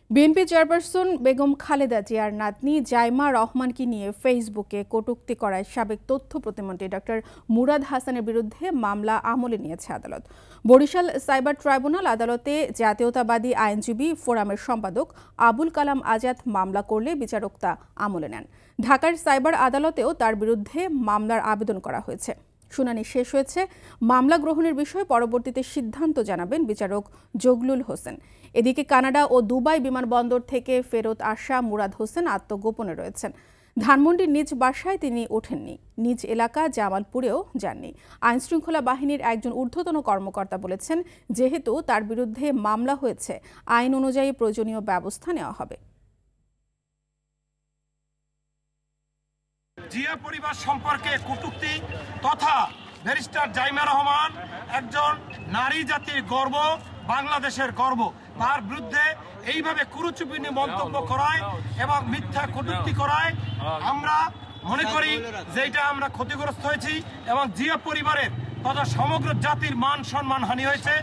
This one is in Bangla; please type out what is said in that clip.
বিএনপি চেয়ারপারসন বেগম খালেদা জিয়ার নাতনি জাইমা রহমানকে নিয়ে ফেসবুকে কটূক্তি করায় সাবেক তথ্য প্রতিমন্ত্রী ডক্টর মুরাদ হাসানের বিরুদ্ধে মামলা আমলে নিয়েছে আদালত। বরিশাল সাইবার ট্রাইব্যুনাল আদালতে জাতীয়তাবাদী আইনজীবী ফোরামের সম্পাদক আবুল কালাম আজাদ মামলা করলে বিচারক তা আমলে নেন। ঢাকার সাইবার আদালতেও তার বিরুদ্ধে মামলার আবেদন করা হয়েছে। শুনানি শেষ হয়েছে। মামলা গ্রহণের বিষয়ে পরবর্তীতে সিদ্ধান্ত জানাবেন বিচারক জগলুল হোসেন। এদিকে কানাডা ও দুবাই বিমানবন্দর থেকে ফেরত আসা মুরাদ হোসেন আত্মগোপনে রয়েছেন। ধানমন্ডির নিজ বাসায় তিনি ওঠেননি, নিজ এলাকা জামালপুরেও যাননি। আইনশৃঙ্খলা বাহিনীর একজন ঊর্ধ্বতন কর্মকর্তা বলেছেন, যেহেতু তার বিরুদ্ধে মামলা হয়েছে, আইন অনুযায়ী প্রয়োজনীয় ব্যবস্থা নেওয়া হবে। জিয়া পরিবার সম্পর্কে কটূক্তি তথা ব্যারিস্টার জাইমা রহমান একজন নারী জাতির গর্ব, বাংলাদেশের গর্ব, তার বিরুদ্ধে এইভাবে কুরুচুপিনি মন্তব্য করায় এবং মিথ্যা কটূক্তি করায় আমরা মনে করি যে এটা আমরা ক্ষতিগ্রস্ত হয়েছি এবং জিয়া পরিবারের তথা সমগ্র জাতির মান সম্মান হানি হয়েছে।